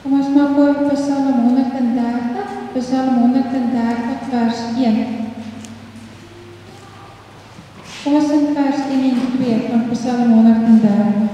Kom ons maak oop Psalm 130, Psalm 130 vers 1. Kom ons in vers 1 en 2 van Psalm 130.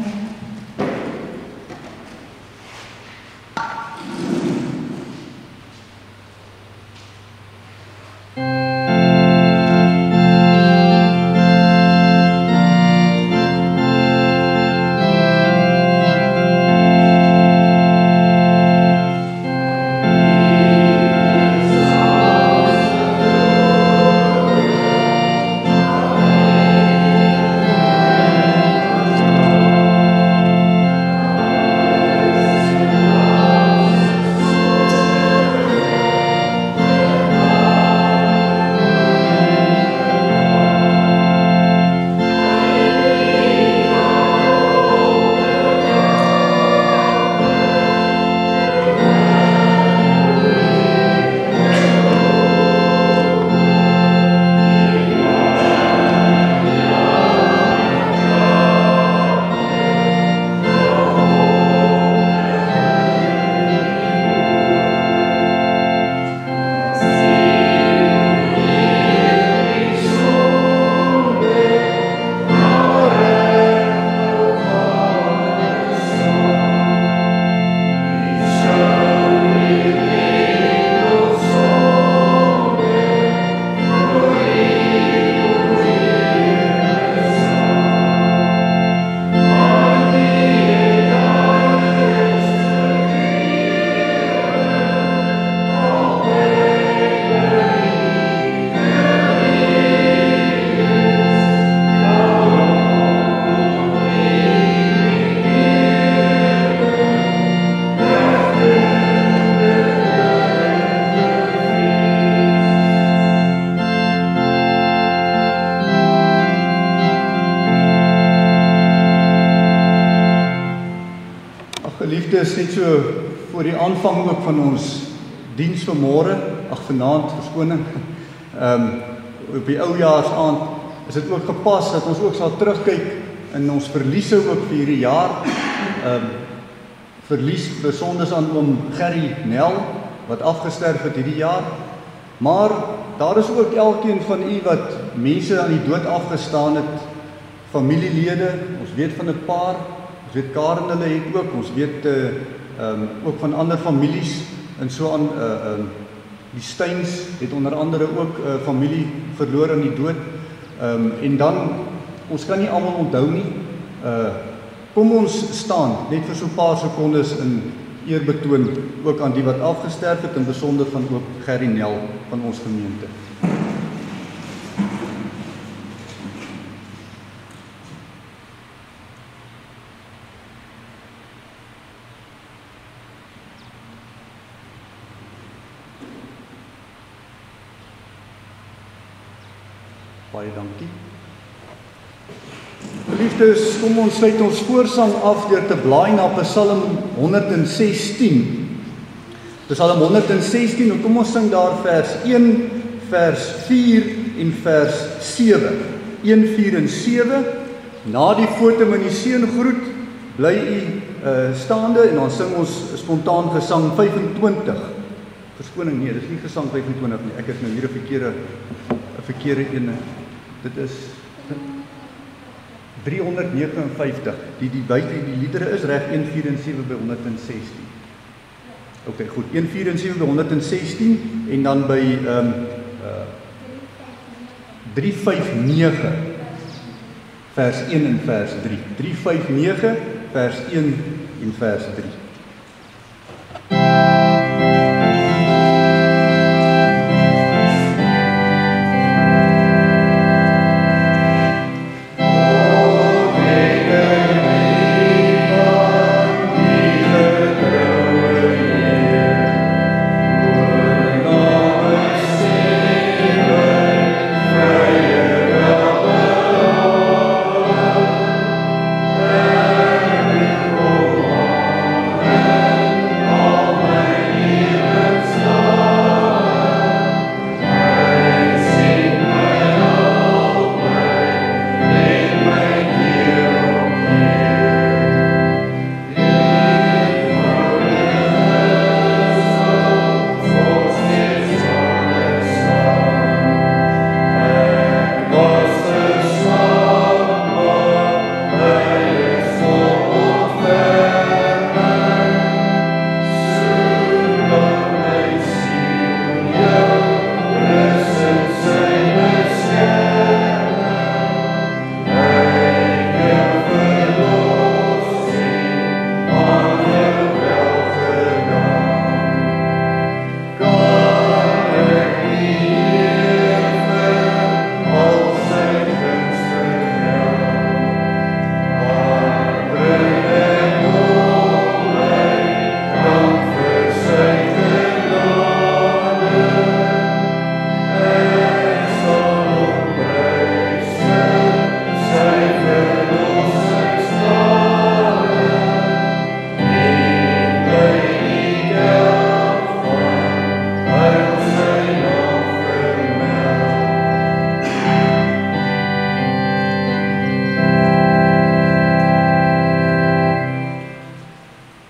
Net so voor die aanvang ook van ons diens vanmôre, vanaand, verskoning, op die oujaarsaand is dit ook gepas dat ons ook sal terugkyk in ons verliese ook vir hierdie jaar. Verlies besonders aan oom Gerry Nel wat afgesterf het hierdie jaar. Maar daar is ook elkeen van u wat mense aan die dood afgestaan het, familielede, ons weet van 'n paar. Ons weet Karen hulle het ook, ons weet ook van ander families en so aan, die Steins het onder andere ook familie verloor aan die dood, en dan, ons kan nie almal onthou nie, kom ons staan, net vir so 'n paar sekondes in eerbetoon, ook aan die wat afgesterf het, en besonder van ook Gerry Nel van ons gemeente. Baie dankie. Geliefdes, kom ons sluit ons voorsang af deur te blaai na Psalm 116. Psalm 116, en kom ons sing daar vers 1, vers 4 en vers 7. 1, 4 en 7. Na die foto met die seun groet, bly u staande en dan sing ons spontaan gesang 25. Verskoning, nee, dis nie gesang 25 nie. Ek het nou hier 'n verkeerde ene. Dit is 359. Die buite die liedere is reg 1, 4 en 7 by 116. OK, goed. 1, 4 en 7 by 116 en dan by 359 vers 1 en vers 3. 359 vers 1 en vers 3.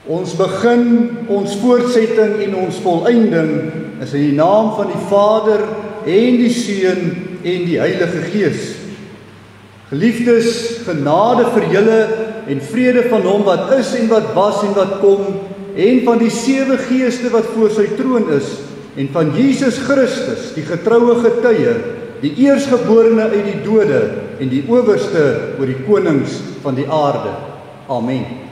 Ons begin, ons voortsetting en ons volëinding is in die naam van die Vader en die Seun en die Heilige Gees. Geliefdes, genade vir julle en vrede van hom wat is en wat was en wat kom, en van die 7 geeste wat voor sy troon is, en van Jesus Christus, die getroue getuie, die eersgeborene uit die dode en die owerste oor die konings van die aarde. Amen.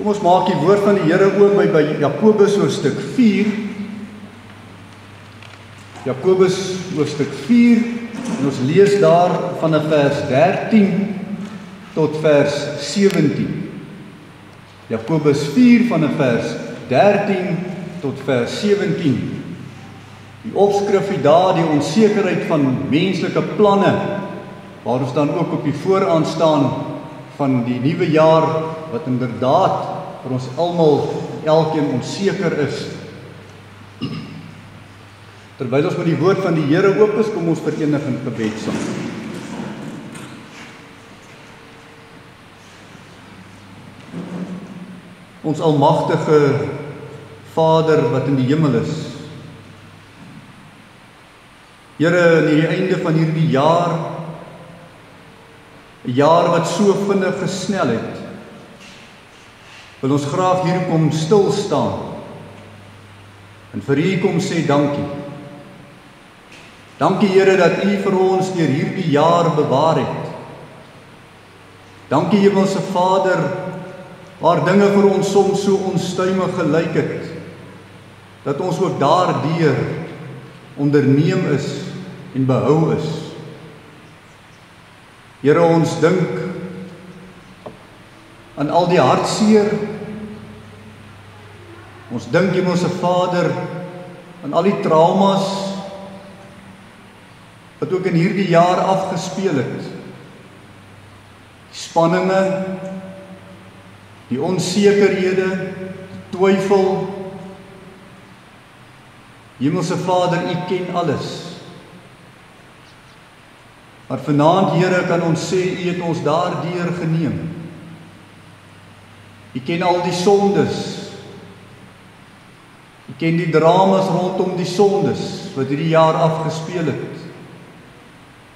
Kom ons maak die woord van die Here oop by Jakobus hoofstuk 4. Jakobus hoofstuk 4, en ons lees daar vanaf vers 13 tot vers 17. Jakobus 4 vanaf vers 13 tot vers 17. Die opskrif daar, die onsekerheid van menslike planne, waar ons dan ook op die vooraan staan van die nuwe jaar, wat inderdaad vir ons almal elkeen onseker is. Terwyl ons met die woord van die Here oop is, kom ons verenig in gebed saam. Ons almagtige Vader wat in die hemel is, Here, in die einde van hierdie jaar, 'n jaar wat so vinnig gesnel het, wil ons graag hier kom stil staan en vir U kom sê dankie. Dankie Here dat U vir ons deur hierdie jaar bewaar het. Dankie Hemelse Vader, waar dinge vir ons soms so onstuimig gelyk het, dat ons ook daardeur onderneem is en behou is. Here, ons dink aan al die hartseer. Ons dink, Hemelse Vader, aan al die traumas wat ook in hierdie jaar afgespeel het. Die spanninge, die onsekerhede, die twyfel. Hemelse Vader, U ken alles. Maar vanaand, Here, kan ons sê, U het ons daardeur geneem. U ken al die sondes. U ken die dramas rondom die sondes wat hierdie jaar afgespeel het.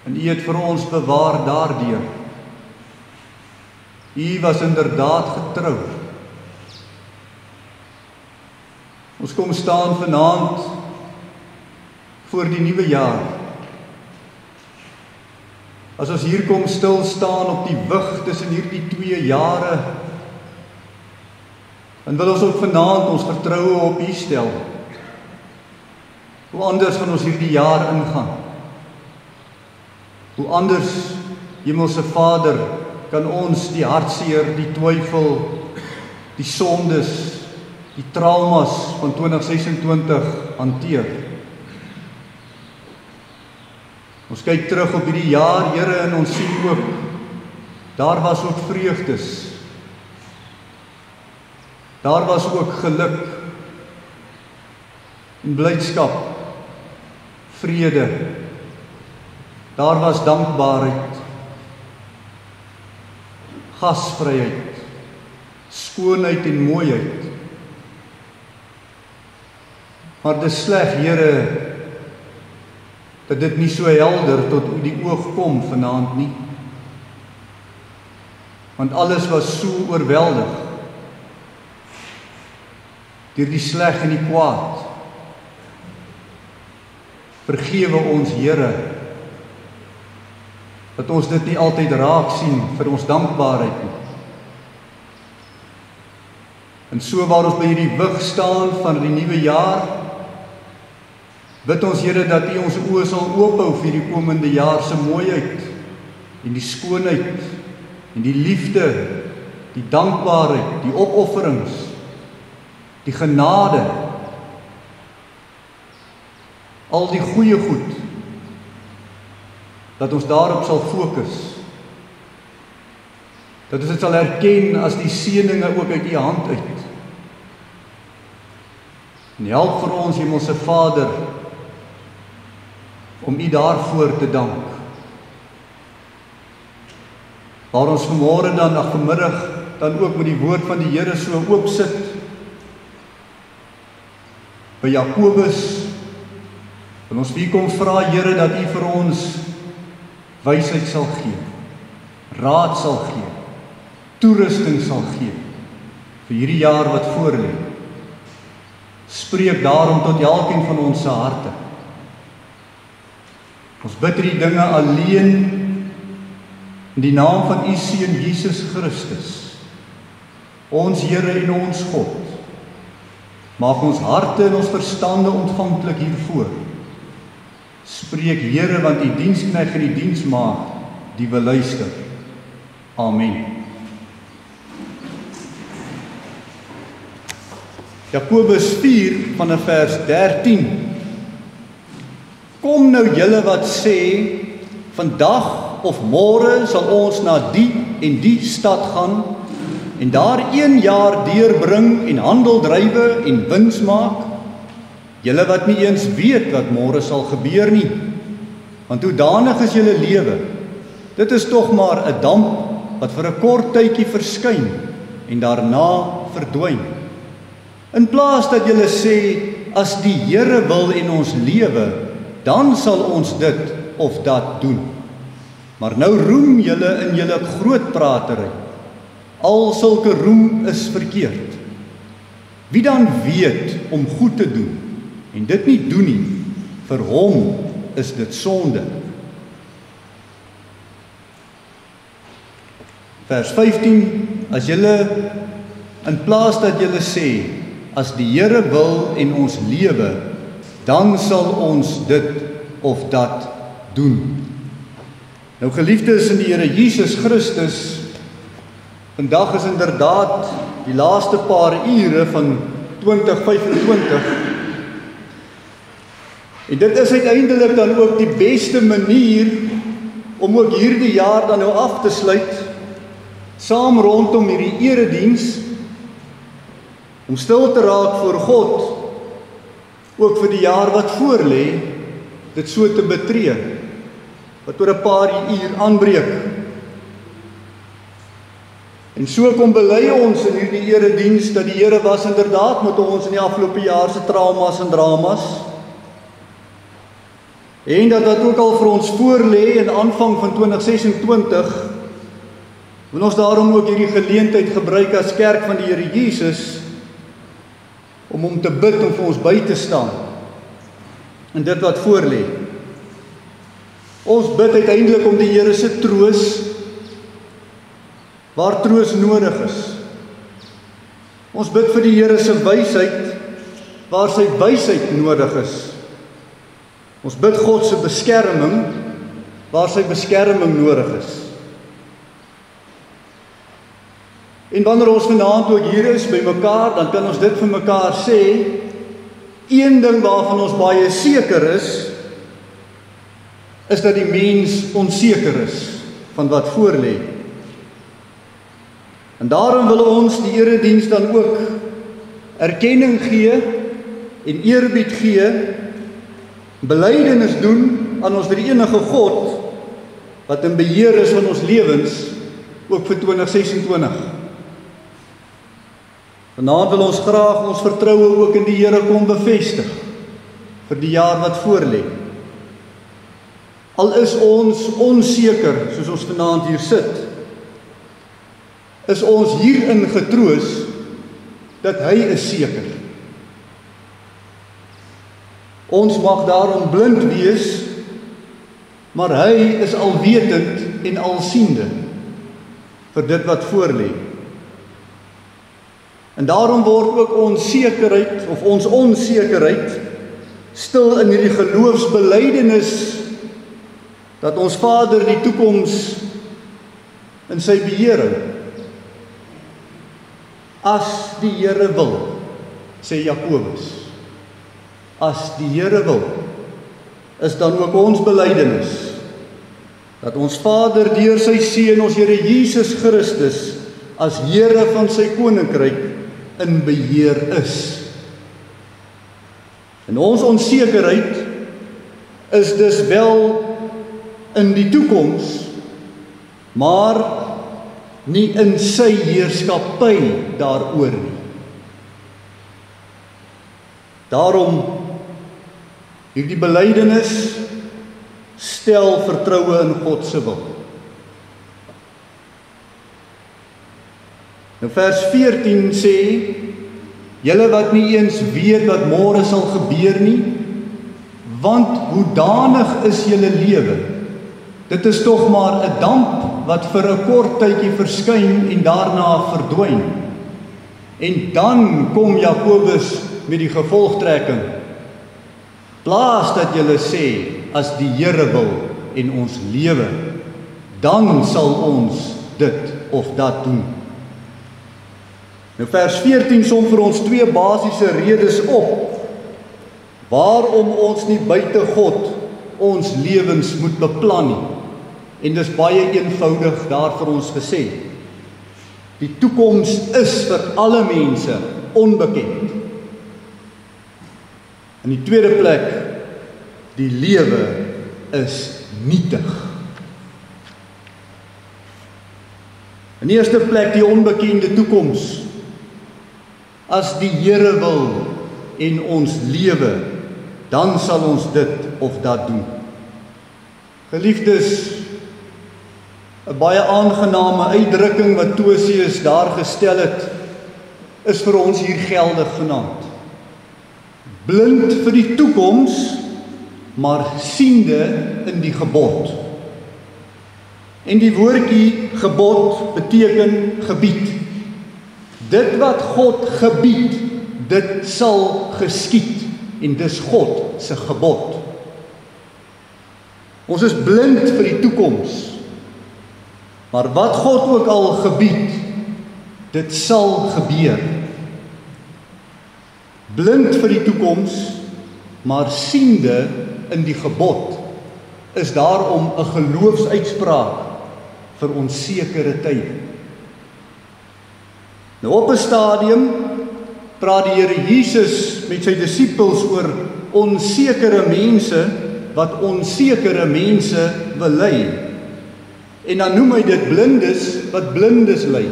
En U het vir ons bewaar daardeur. U was inderdaad getrou. Ons kom staan vanaand voor die nuwe jaar. As ons hier kom stil staan op die wig tussen hierdie 2 jare, dan wil ons ook vanaand ons vertroue op U stel. Hoe anders gaan ons hierdie jaar ingaan? Hoe anders, Hemelse Vader, kan ons die hartseer, die twyfel, die sondes, die traumas van 2026 hanteer. Ons kyk terug op hierdie jaar, Here, en ons sien ook, daar was ook vreugdes. Daar was ook geluk, en blydskap, vrede. Daar was dankbaarheid, gasvryheid, skoonheid en mooiheid. Maar dis sleg, Here, dat dit nie so helder tot die oog kom vanaand nie. Want alles was so oorweldig deur die sleg en die kwaad. Vergewe ons, Here, dat ons dit nie altyd raak sien vir ons dankbaarheid nie. En so waar ons by hierdie wig staan van die nuwe jaar, bid ons, Here, dat U ons oë sal oophou vir die komende jaar se mooiheid en die skoonheid en die liefde, die dankbaarheid, die opofferings, die genade, al die goeie goed, dat ons daarop sal fokus. Dat ons dit sal erken as die seëninge ook uit U hand uit. En help vir ons, Hemelse Vader, om U daarvoor te dank. Waar ons vanmôre vanmiddag dan ook met die woord van die Here so oop sit, by Jakobus, en ons wie kom vra, Here, dat U vir ons wysheid sal gee, raad sal gee, toerusting sal gee, vir hierdie jaar wat voorlê. Spreek daarom tot elkeen van ons se harte. Ons bid hierdie dinge alleen in die naam van U Seun Jesus Christus, ons Here en ons God. Maak ons harte en ons verstande ontvanklik hiervoor. Spreek, Here, want U diensknegt en die diensmaagd, die wil luister. Amen. Jakobus 4 vanaf vers 13. Kom nou julle wat sê, vandag of môre sal ons na die en die stad gaan, en daar 1 jaar deurbring en handel drywe en wins maak, julle wat nie eens weet wat môre sal gebeur nie, want hoedanig is julle lewe, dit is tog maar 'n damp wat vir 'n kort tydjie verskyn en daarna verdwyn. In plaas dat julle sê, as die Here wil en ons lewe, dan sal ons dit of dat doen. Maar nou roem julle in julle grootpratery. Al sulke roem is verkeerd. Wie dan weet om goed te doen en dit nie doen nie, vir hom is dit sonde. Vers 15, as julle in plaas dat julle sê, as die Here wil en ons lewe, dan sal ons dit of dat doen. Nou geliefdes in die Here Jesus Christus, vandag is inderdaad die laaste paar ure van 2025. En dit is uiteindelik dan ook die beste manier om ook hierdie jaar dan nou af te sluit, saam rondom hierdie erediens, om stil te raak voor God, ook vir die jaar wat voorlê, dit so te betree, wat oor 'n paar uur aanbreek. En so kom bely ons in hierdie erediens dat die Here was inderdaad met ons in die afgelope jaar se traumas en dramas, en dat dit ook al vir ons voorlê in aanvang van 2026, wil ons daarom ook hierdie geleentheid gebruik as kerk van die Here Jesus, om hom te bid om vir ons by te staan in dit wat voorlê. Ons bid uiteindelik om die Here se troos, waar troos nodig is. Ons bid vir die Here se wysheid, waar sy wysheid nodig is. Ons bid God se beskerming, waar sy beskerming nodig is. En wanneer ons vanaand ook hier is by mekaar, dan kan ons dit vir mekaar sê, een ding waarvan ons baie seker is dat die mens onseker is van wat voorlê. En daarom wil ons die erediens dan ook erkenning gee en eerbied gee, belydenis doen aan ons drie enige God, wat in beheer is van ons lewens, ook vir 2026. Vanaand wil ons graag ons vertroue ook in die Here kom bevestig, vir die jaar wat voorlê. Al is ons onseker, soos ons vanaand hier sit, is ons hierin getroos, dat hy is seker. Ons mag daarom blind wees, maar hy is alwetend en alsiende vir dit wat voorlê. En daarom word ook ons onsekerheid stil in hierdie geloofsbelydenis dat ons Vader die toekoms in sy beheer hou. As die Here wil, sê Jakobus, as die Here wil, is dan ook ons belydenis dat ons Vader deur sy Seun, ons Here Jesus Christus, as Here van sy koninkryk in beheer is. En ons onsekerheid is dus wel in die toekoms, maar nie in sy heerskappy daaroor nie. Daarom hierdie belydenis stel vertroue in God se wil. Nou vers 14 sê, julle wat nie eens weet wat môre sal gebeur nie, want hoedanig is julle lewe? Dit is tog maar 'n damp wat vir 'n kort tydjie verskyn en daarna verdwyn. En dan kom Jakobus met die gevolgtrekking. Plaas dat julle sê, as die Here wil en ons lewe, dan sal ons dit of dat doen. Nou vers 14 som vir ons twee basiese redes op, waarom ons nie buite God ons lewens moet beplan nie. En dis baie eenvoudig daar vir ons gesê. Die toekoms is vir alle mense onbekend. In die tweede plek, die lewe is nietig. In die eerste plek die onbekende toekoms. As die Here wil en ons lewe, dan sal ons dit of dat doen. Geliefdes, 'n baie aangename uitdrukking wat Tosius daar gestel het, is vir ons hier geldig vanaand. Blind vir die toekoms, maar siende in die gebod. En die woordjie gebod beteken gebied. Dit wat God gebied, dit sal geskied, en dis God se gebod. Ons is blind vir die toekoms, maar wat God ook al gebied, dit sal gebeur. Blind vir die toekoms, maar siende in die gebod, is daarom 'n geloofsuitspraak vir onsekere tye. Nou op 'n stadium praat die Here Jesus met sy disippels oor onsekere mense, wat onsekere mense wil lei. En dan noem hy dit blindes, wat blindes lei.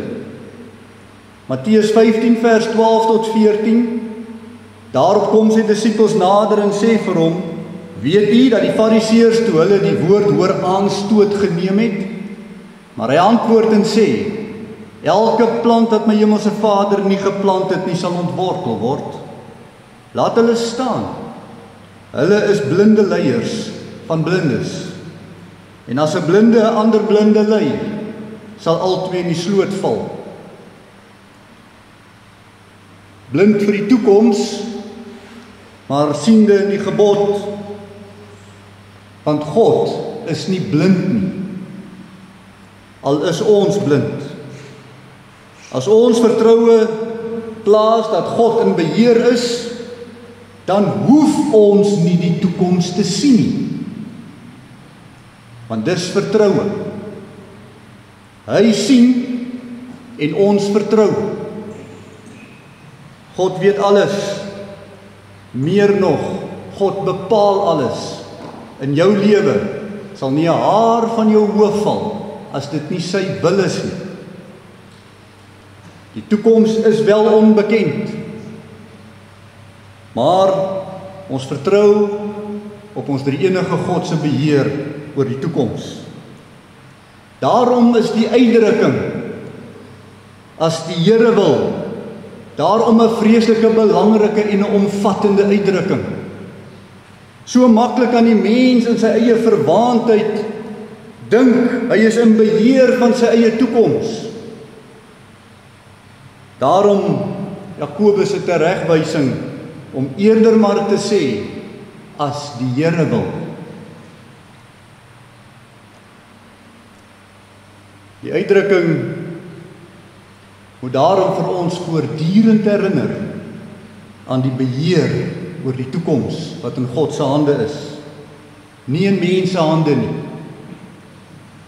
Matteus 15 vers 12 tot 14, daarop kom sy disippels nader en sê vir hom, weet u dat die fariseërs toe hulle die woord hoor aanstoot geneem het? Maar hy antwoord en sê, elke plant wat my hemelse Vader nie geplant het nie, sal ontwortel word. Laat hulle staan. Hulle is blinde leiers van blindes. En as 'n blinde 'n ander blinde lei, sal albei in die sloot val. Blind vir die toekoms, maar siende in die gebod, want God is nie blind nie. Al is ons blind. As ons vertroue plaas dat God in beheer is, dan hoef ons nie die toekoms te sien nie. Want dis vertroue. Hy sien en ons vertrou. God weet alles. Meer nog, God bepaal alles. In jou lewe sal nie 'n haar van jou hoof val as dit nie sy wil is nie. Die toekoms is wel onbekend, maar ons vertrou op ons drie-enige God se beheer oor die toekoms. Daarom is die uitdrukking, as die Here wil, daarom 'n vreeslike belangrike en 'n omvattende uitdrukking. So maklik aan die mens in sy eie verwaandheid dink, hy is in beheer van sy eie toekoms. Daarom Jakobus se teregwysing om eerder maar te sê, as die Here wil. Die uitdrukking moet daarom vir ons voortdurend herinner aan die beheer oor die toekoms wat in God se hande is, nie in mense hande nie.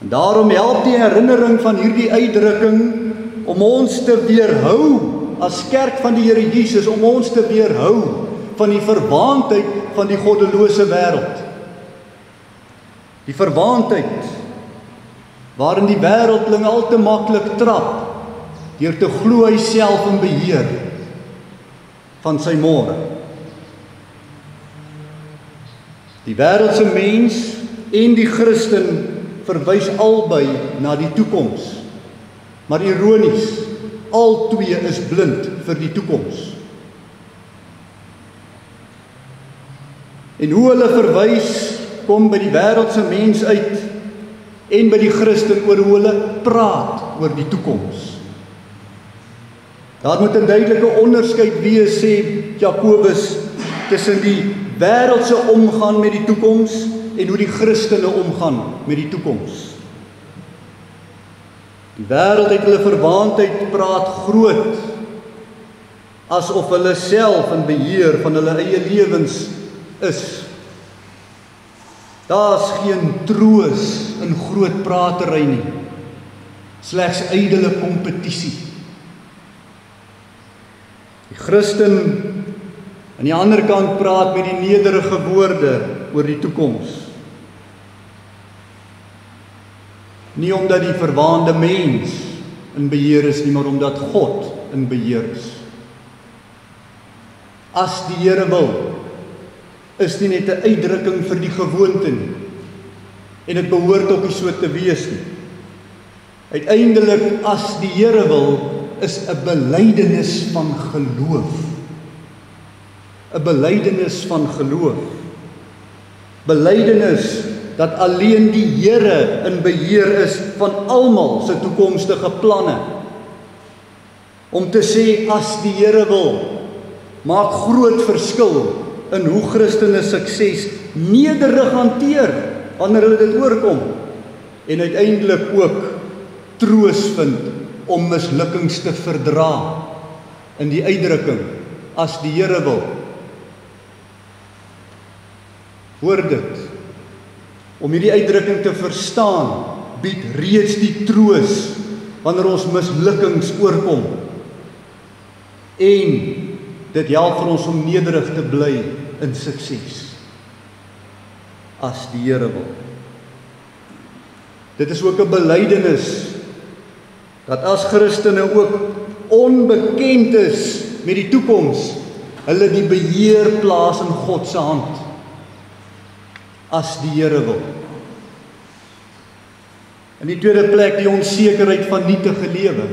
En daarom help die herinnering van hierdie uitdrukking om ons te weerhou as kerk van die Here Jesus, om ons te weerhou van die verwaandheid van die goddelose wêreld. Die verwaandheid waarin die wêreldling al te maklik trap deur te glo hy self in beheer van sy môre. Die wêreldse mens en die Christen verwys albei na die toekoms. Maar ironies, al twee is blind vir die toekoms. En hoe hulle verwys, kom by die wêreldse mens uit en by die Christen oor hoe hulle praat oor die toekoms. Daar moet 'n duidelike onderskeid wees, sê Jakobus, tussen die wêreldse omgaan met die toekoms en hoe die Christene omgaan met die toekoms. Die wêreld het hulle verwaandheid praat groot, asof hulle self in beheer van hulle eie lewens is. Daar's geen troos in groot pratery nie, slegs ydelle kompetisie. Die Christen aan die ander kant praat met die nederige woorde oor die toekoms. Nie omdat die verwaande mens in beheer is nie, maar omdat God in beheer is. As die Here wil, is nie net 'n uitdrukking vir die gewoonte nie, en dit behoort ook nie so te wees nie. Uiteindelik, as die Here wil, is 'n belydenis van geloof. 'n belydenis van geloof. Belydenis dat alleen die Here in beheer is van almal se toekomstige planne. Om te sê, as die Here wil, maak groot verskil in hoe Christene sukses nederig hanteer wanneer hulle dit oorkom, en uiteindelik ook troos vind om mislukkings te verdra in die uitdrukking, as die Here wil. Hoor dit, om hierdie uitdrukking te verstaan, bied reeds die troos wanneer ons mislukkings oorkom, en dit help vir ons om nederig te bly in sukses, as die Here wil. Dit is ook 'n belydenis dat as Christene ook onbekend is met die toekoms, hulle die beheer plaas in God se hand, as die Here wil. In die tweede plek, die onsekerheid van nietige lewe.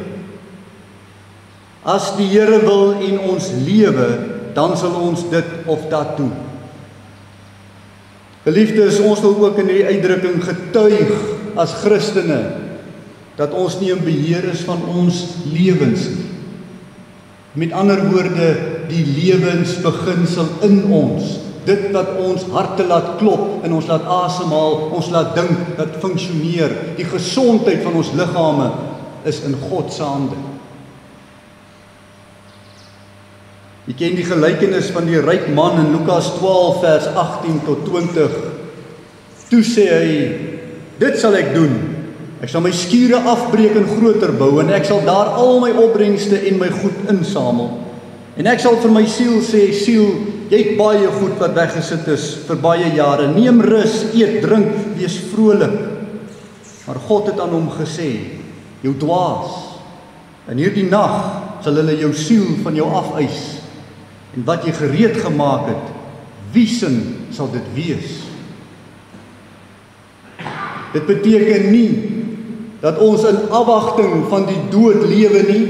As die Here wil en ons lewe, dan sal ons dit of dat doen. Geliefdes, ons wil ook in die uitdrukking getuig as Christene dat ons nie in beheer is van ons lewens nie. Met ander woorde, die lewensbeginsel in ons, dit wat ons harte laat klop en ons laat asemhaal, ons laat dink, dat funksioneer, die gesondheid van ons liggame is in God se hande. Jy ken die gelykenis van die ryk man in Lukas 12 vers 18 tot 20. Toe sê hy, dit sal ek doen. Ek sal my skure afbreek en groter bou en ek sal daar al my opbrengste en my goed insamel. En ek sal vir my siel sê, siel, jy het baie goed wat weggesit is vir baie jare. Neem rus, eet, drink, wees vrolik. Maar God het aan hom gesê, jou dwaas, in hierdie nag sal hulle jou siel van jou afeis. En wat jy gereed gemaak het, wie sin sal dit wees? Dit beteken nie dat ons in afwagting van die dood lewe nie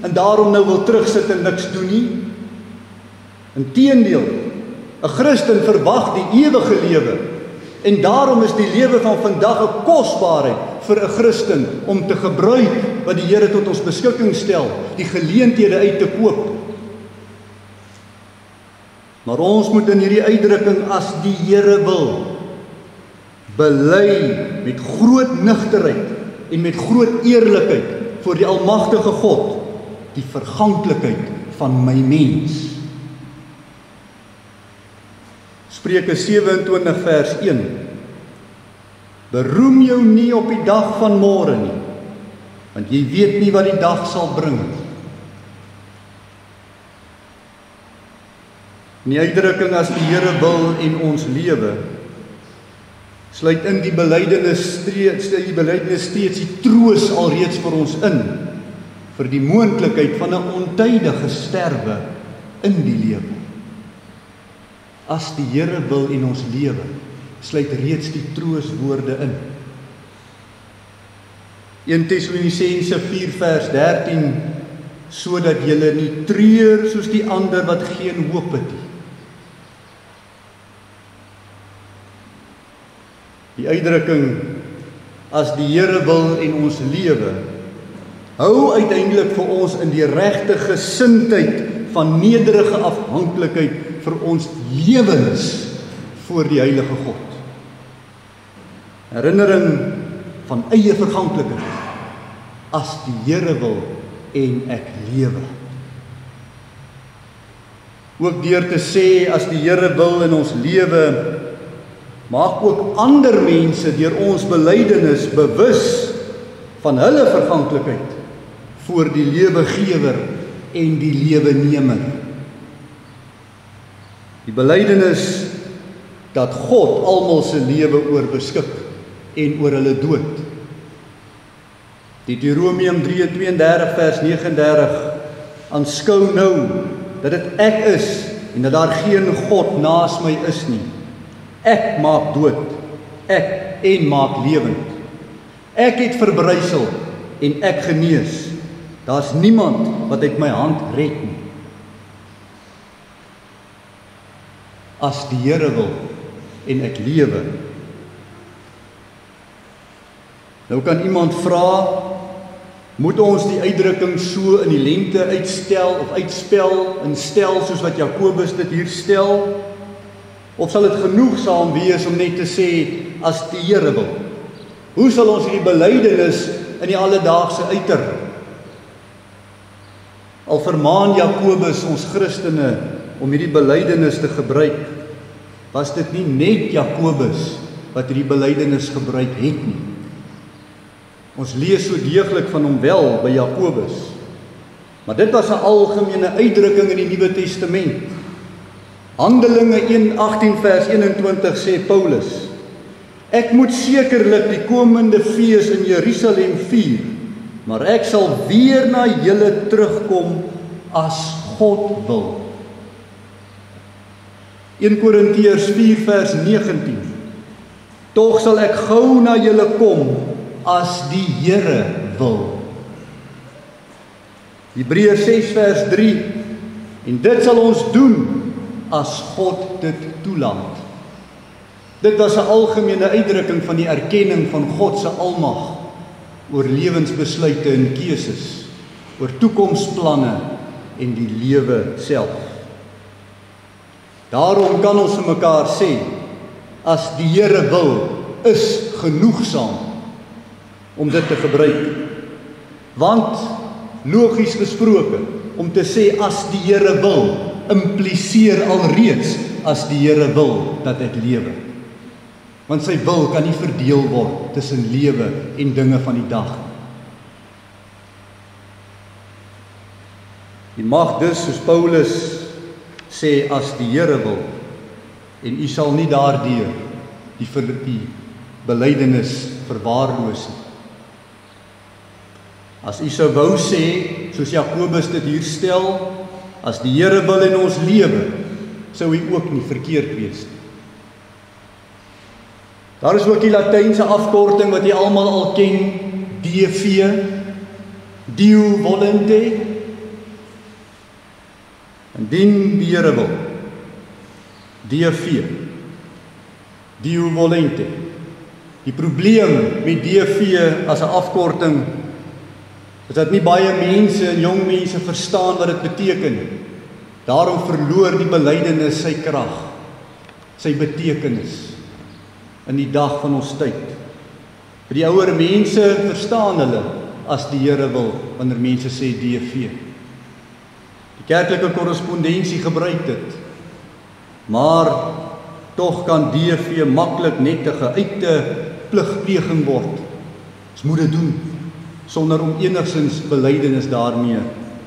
en daarom nou wil terugsit en niks doen nie. Inteendeel, 'n Christen verwag die ewige lewe en daarom is die lewe van vandag 'n kosbaarheid vir 'n Christen om te gebruik wat die Here tot ons beskikking stel, die geleenthede uit te koop. Maar ons moet in hierdie uitdrukking as die Here wil bely met groot nugterheid en met groot eerlikheid voor die almagtige God die verganklikheid van my mens. Spreuke 27 vers 1. Beroem jou nie op die dag van môre nie, want jy weet nie wat die dag sal bring. In die uitdrukking as die Here wil en ons lewe, sluit in die belydenis steeds die troos alreeds vir ons in, vir die moontlikheid van 'n ontydige sterwe in die lewe. As die Here wil en ons lewe, sluit reeds die trooswoorde in. 1 Tessalonisense 4 vers 13, sodat julle nie treur soos die ander wat geen hoop het nie. Die uitdrukking, as die Here wil en ons lewe, hou uiteindelik vir ons in die regte gesindheid van nederige afhanklikheid vir ons lewens voor die heilige God. Herinnering van eie verganklikheid, as die Here wil en ek lewe. Ook deur te sê, as die Here wil en ons lewe, maak ook ander mense deur ons belydenis bewus van hulle verganklikheid voor die lewegewer en die lewenemer. Die belydenis dat God almal se lewe oorbeskik en oor hulle dood. Deuteronomium 33 vers 39, aanskou nou dat dit ek is en dat daar geen God naas my is nie. Ek maak dood, ek en maak lewend. Ek het verbrysel en ek genees. Daar's niemand wat uit my hand red nie. As die Here wil en ek lewe. Nou kan iemand vra, moet ons die uitdrukking so in die lente uitstel of uitspel en stel soos wat Jakobus dit hier stel? Of sal dit genoegsaam wees om net te sê, as die Here wil? Hoe sal ons hierdie belydenis in die alledaagse uiter? Al vermaan Jakobus ons Christene om hierdie belydenis te gebruik, was dit nie net Jakobus wat hierdie belydenis gebruik het nie. Ons lees so deeglik van hom wel by Jakobus, maar dit was 'n algemene uitdrukking in die Nuwe Testament. Handelinge 1:18 vers 21 sê Paulus, ek moet sekerlik die komende fees in Jerusalem vier, maar ek sal weer na julle terugkom as God wil. 1 Korintiërs 4 vers 19, tog sal ek gou na julle kom as die Here wil. Hebreërs 6 vers 3, en dit sal ons doen as God dit toelaat. Dit was 'n algemene uitdrukking van die erkenning van God se almag oor lewensbesluite en keuses, oor toekomsplanne en die lewe self. Daarom kan ons vir mekaar sê, as die Here wil, is genoegsaam om dit te gebruik. Want, logies gesproke, om te sê, as die Here wil, impliseer alreeds as die Here wil dat ek lewe. Want sy wil kan nie verdeel word tussen lewe en dinge van die dag. U mag dus, soos Paulus sê, as die Here wil, en u sal nie daardeur die belydenis verwaarloos nie. As u sou wou sê, soos Jakobus dit hier stel, as die Here wil in ons lewe, sou hy ook nie verkeerd wees nie. Daar is ook die Latynse afkorting wat jy almal al ken, DV, Deo volente. Indien die Here wil, DV, Deo volente. Die probleem met DV as 'n afkorting is dat nie baie mense en jong mense verstaan wat dit beteken nie. Daarom verloor die belydenis sy krag, sy betekenis in die dag van ons tyd. Vir die ouer mense verstaan hulle as die Here wil, wanneer mense sê DV. Die kerklike korrespondensie gebruik dit, maar tog kan DV maklik net 'n geuite pligpleging word. Ons moet dit doen, sonder om enigsins belydenis daarmee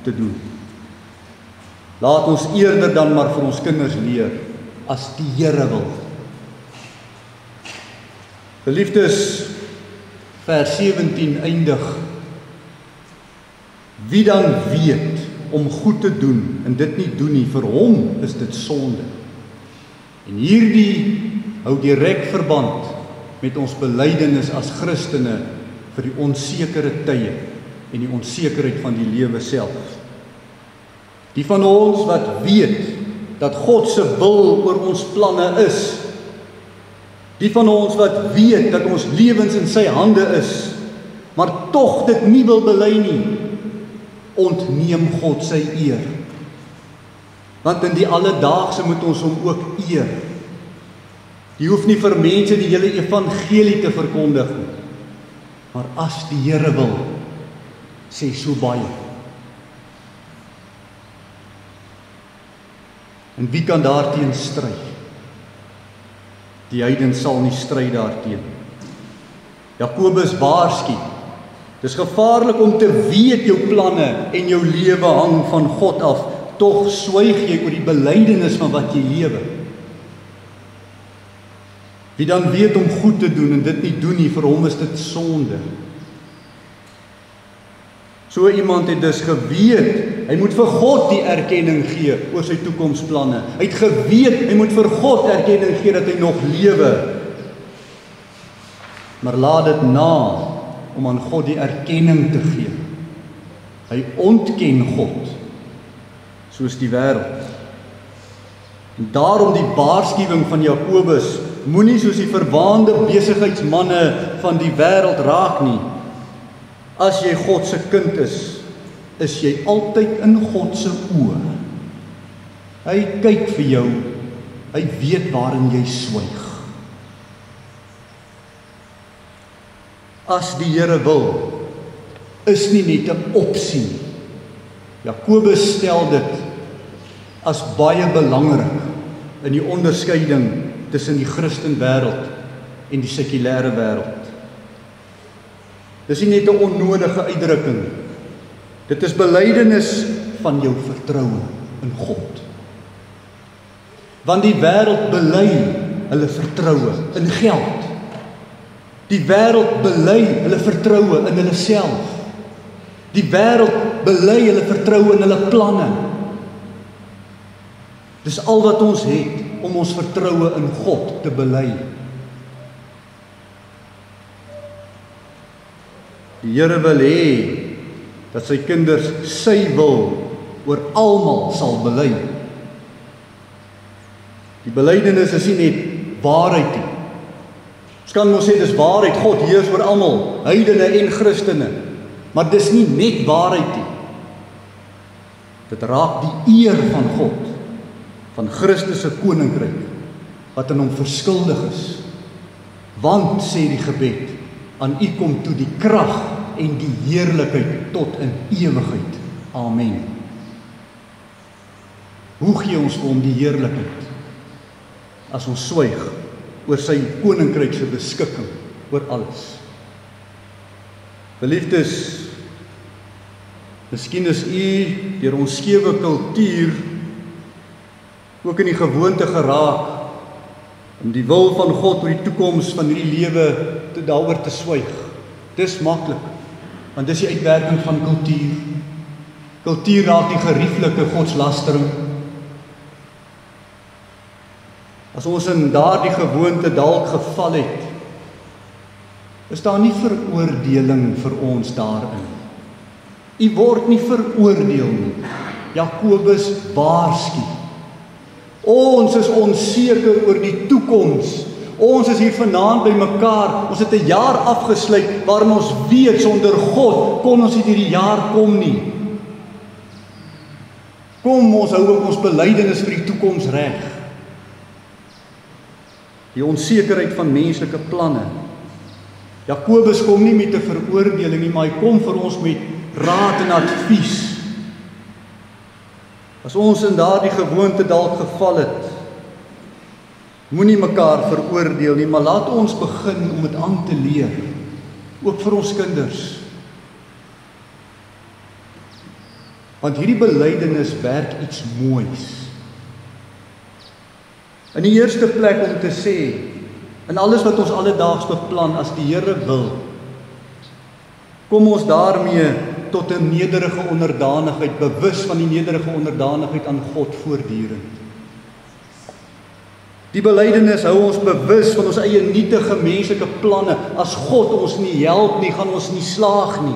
te doen. Laat ons eerder dan maar vir ons kinders leer, as die Here wil. Geliefdes, vers 17 eindig, wie dan weet om goed te doen, en dit nie doen nie, vir hom is dit sonde. En hierdie hou direk verband met ons belydenis as Christene vir die onsekere tye en die onsekerheid van die lewe self. Die van ons wat weet dat God se wil oor ons planne is, die van ons wat weet dat ons lewens in sy hande is, maar tog dit nie wil bely nie, ontneem God sy eer. Want in die alledaagse moet ons hom ook eer. Jy hoef nie vir mense die hele evangelie te verkondig nie, maar as die Here wil, sê so baie. En wie kan daarteen stry? Die heiden sal nie stry daarteen. Jakobus waarsku, dis gevaarlik om te weet jou planne en jou lewe hang van God af, tog swyg jy oor die belydenis van wat jy lewe. Wie dan weet om goed te doen en dit nie doen nie, vir hom is dit sonde. So iemand het dus geweet, hy moet vir God die erkenning gee oor sy toekomsplanne. Hy het geweet, hy moet vir God erkenning gee dat hy nog lewe. Maar laat dit na om aan God die erkenning te gee. Hy ontken God, soos die wêreld. En daarom die waarskuwing van Jakobus, moenie soos die verwaande besigheidsmanne van die wêreld raak nie. As jy God se kind is jy altyd in God se oë. Hy kyk vir jou, hy weet waarin jy swyg. As die Here wil, is nie net 'n opsie. Jakobus stel dit as baie belangrik in die onderskeiding tussen die Christenwêreld en die sekulêre wêreld. Dis nie net 'n onnodige uitdrukking. Dit is belydenis van jou vertroue in God. Want die wêreld bely hulle vertroue in geld. Die wêreld bely hulle vertroue in hulle self. Die wêreld bely hulle vertroue in hulle planne. Dis al wat ons het om ons vertroue in God te bely. Die Here wil hê dat sy kinders sy wil oor almal sal bely. Die belydenis is nie net waarheid nie. Ons kan mos sê dis waarheid, God heers oor almal, heidene en Christene, maar dis nie net waarheid nie. Dit raak die eer van God, van Christus se koninkryk, wat in hom verskuldig is. Want, sê die gebed, aan U kom toe die krag en die heerlikheid tot in ewigheid. Amen. Hoe gee ons vir hom die heerlikheid as ons swyg oor sy koninkryk se beskikking oor alles? Geliefdes, miskien is u deur ons skewe kultuur ook in die gewoonte geraak om die wil van God oor die toekoms van hierdie lewe daaroor te swyg. Dis maklik, want dis die uitwerking van kultuur. Kultuur raak die gerieflike godslastering. As ons in daardie gewoonte dalk geval het, is daar nie veroordeling vir ons daarin. U word nie veroordeel nie. Jakobus waarsku. Ons is onseker oor die toekoms. Ons is hier vanaand by mekaar. Ons het 'n jaar afgesluit waarin ons weet sonder God kon ons nie hierdie jaar kom nie. Kom ons hou op ons belydenis vir die toekoms reg. Die onsekerheid van menslike planne. Jakobus kom nie met 'n veroordeling nie, maar hy kom vir ons met raad en advies. As ons in daardie gewoonte dalk geval het, moenie mekaar veroordeel nie, maar laat ons begin om dit aan te leer, ook vir ons kinders. Want hierdie belydenis werk iets moois. In die eerste plek om te sê, in alles wat ons alledaags beplan, as die Here wil, kom ons daarmee tot 'n nederige onderdanigheid, bewus van die nederige onderdanigheid aan God voortdurend. Die belydenis hou ons bewus van ons eie nietige menslike planne. As God ons nie help nie, gaan ons nie slaag nie.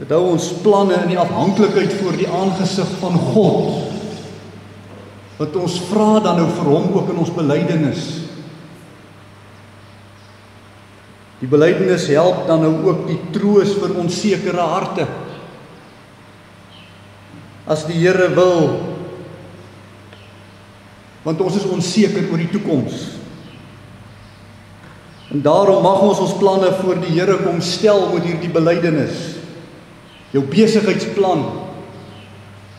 Dit hou ons planne in die afhanklikheid voor die aangesig van God. Want ons vra dan nou vir hom ook in ons belydenis. Die belydenis help dan nou ook die troos vir onsekere harte. As die Here wil, want ons is onseker oor die toekoms. En daarom mag ons planne voor die Here kom stel met hierdie belydenis. Jou besigheidsplan,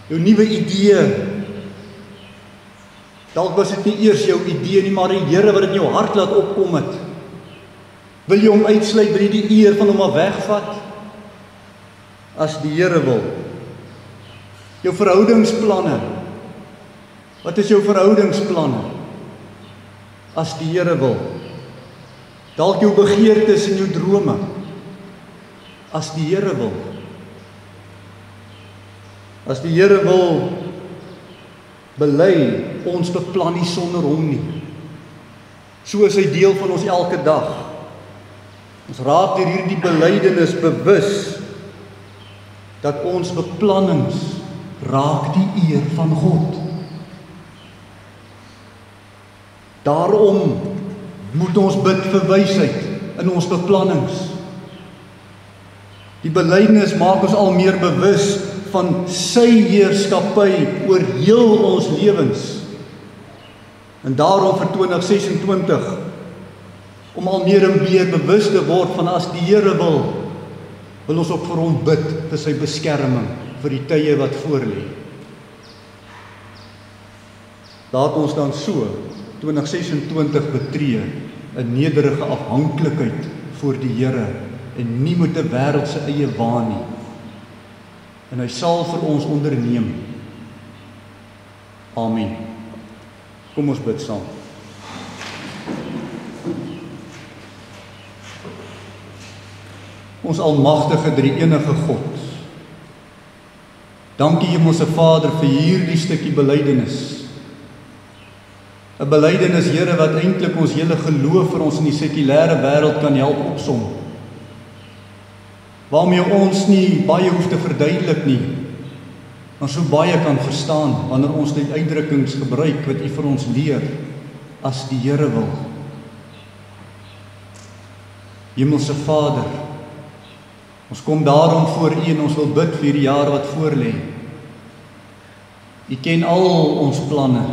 jou nuwe idee. Dalk was dit nie eers jou idee nie, maar die Here wat dit in jou hart laat opkom het. Wil jy hom uitsluit, wil jy die eer van hom af wegvat? As die Here wil. Jou verhoudingsplanne. Wat is jou verhoudingsplanne? As die Here wil. Dalk jou begeertes en jou drome. As die Here wil. As die Here wil, bely, ons beplan nie sonder hom nie. So is hy deel van ons elke dag. Ons raak deur hierdie belydenis bewus dat ons beplannings raak die eer van God. Daarom moet ons bid vir wysheid in ons beplannings. Die belydenis maak ons al meer bewus van sy heerskappy oor heel ons lewens. En daarom vir 2026 om al meer en meer bewus te word van as die Here wil ons ook vir hom bid vir sy beskerming vir die tye wat voorlê. Laat ons dan so 2026 betree in nederige afhanklikheid voor die Here en nie met 'n wêreld se eie waan nie. En hy sal vir ons onderneem. Amen. Kom ons bid saam. Ons almagtige drie-enige God. Dankie Hemelse Vader vir hierdie stukkie belydenis. 'n Belydenis, Here, wat eintlik ons hele geloof vir ons in die sekulêre wêreld kan help opsom. Waarmee ons nie baie hoef te verduidelik nie, maar so baie kan verstaan wanneer ons dit uitdrukkings gebruik wat U vir ons leer as die Here wil. Hemelse Vader, ons kom daarom voor U en ons wil bid vir die jaar wat voorlê. U ken al ons planne.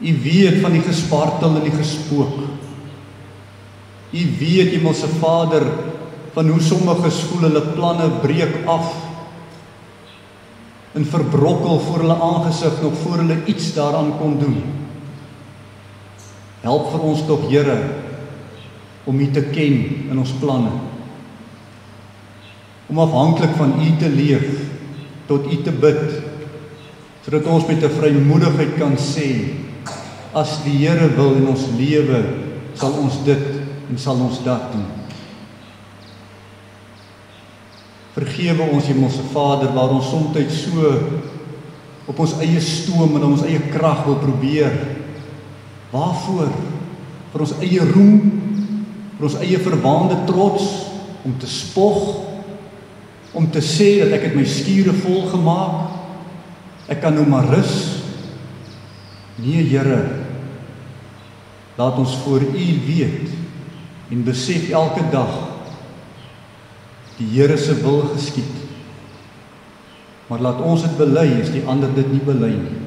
U weet van die gespartel en die gespook. U weet, Hemelse Vader, van hoe sommiges voel hulle planne breek af en verbrokkel voor hulle aangesig nog voor hulle iets daaraan kon doen. Help vir ons tog, Here, om U te ken in ons planne. Om afhanklik van U te leef, tot U te bid, sodat ons met 'n vrymoedigheid kan sê, as die Here wil in ons lewe, sal ons dit en sal ons dat doen. Vergewe ons, Hemelse Vader, waar ons soms so op ons eie stoom en ons eie krag wil probeer. Waarvoor? Vir ons eie roem, vir ons eie verwaande trots, om te spog, om te sê dat ek het my skure vol gemaak, ek kan nou maar rus. Nee, Here, laat ons voor U weet en besef elke dag, die Here se wil geskied. Maar laat ons dit bely as die ander dit nie bely nie.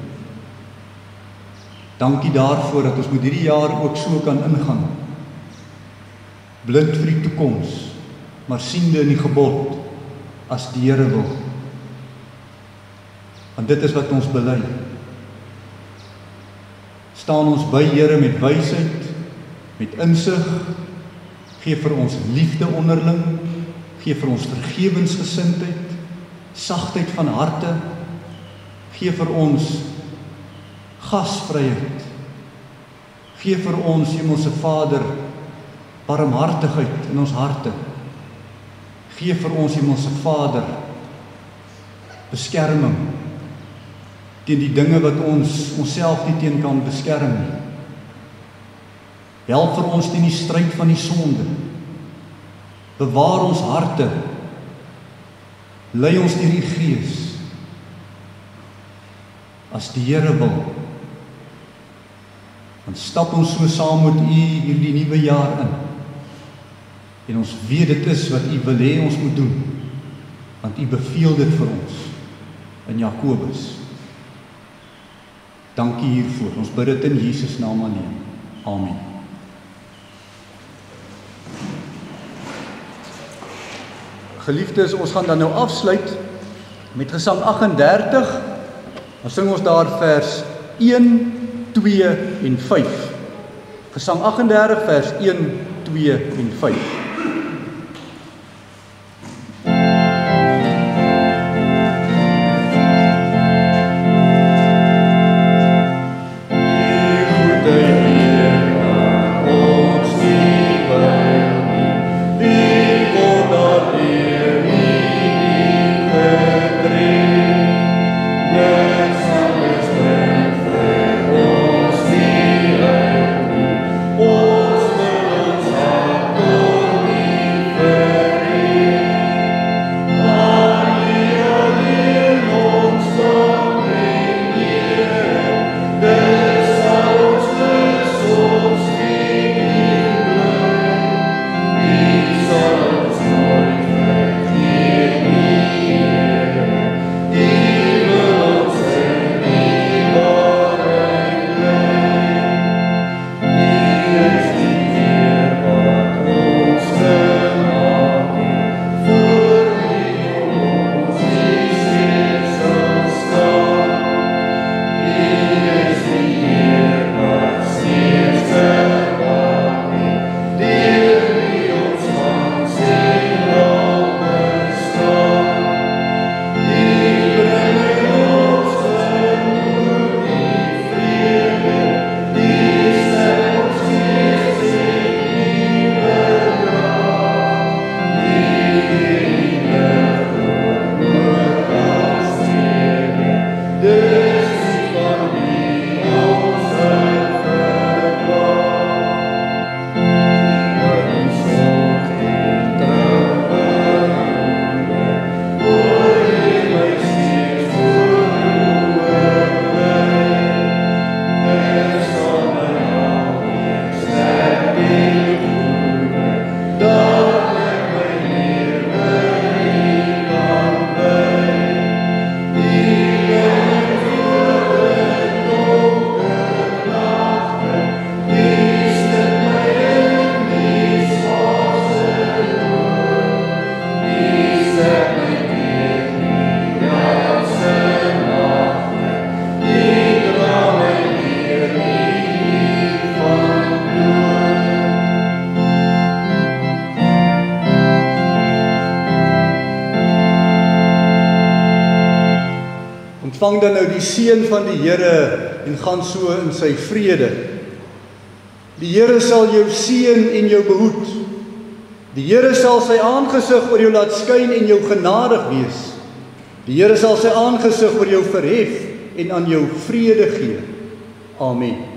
Dankie daarvoor dat ons met hierdie jaar ook so kan ingaan. Blind vir die toekoms, maar siende in die gebod, as die Here wil. Want dit is wat ons bely. Staan ons by, Here, met wysheid, met insig, gee vir ons liefde onderling, gee vir ons vergewensgesindheid, sagtheid van harte, gee vir ons gasvryheid, gee vir ons, Hemelse Vader, barmhartigheid in ons harte, gee vir ons, Hemelse Vader, beskerming teen die dinge wat ons onsself nie teen kan beskerm nie. Help vir ons teen die stryd van die sonde. Bewaar ons harte. Lei ons deur die Gees. As die Here wil, dan stap ons so saam met U hierdie nuwe jaar in. En ons weet dit is wat U wil hê ons moet doen, want U beveel dit vir ons in Jakobus. Dankie hiervoor. Ons bid dit in Jesus naam alleen. Amen. Geliefdes, ons gaan dan nou afsluit met Gesang 38. Dan sing ons daar vers 1, 2 en 5. Gesang 38 vers 1, 2 en 5. Ons wil ons hart ontvang dan nou die seën van die Here en gaan so in sy vrede. Die Here sal jou seën en jou behoed. Die Here sal sy aangesig oor jou laat skyn en jou genadig wees. Die Here sal sy aangesig oor jou verhef en aan jou vrede gee. Amen.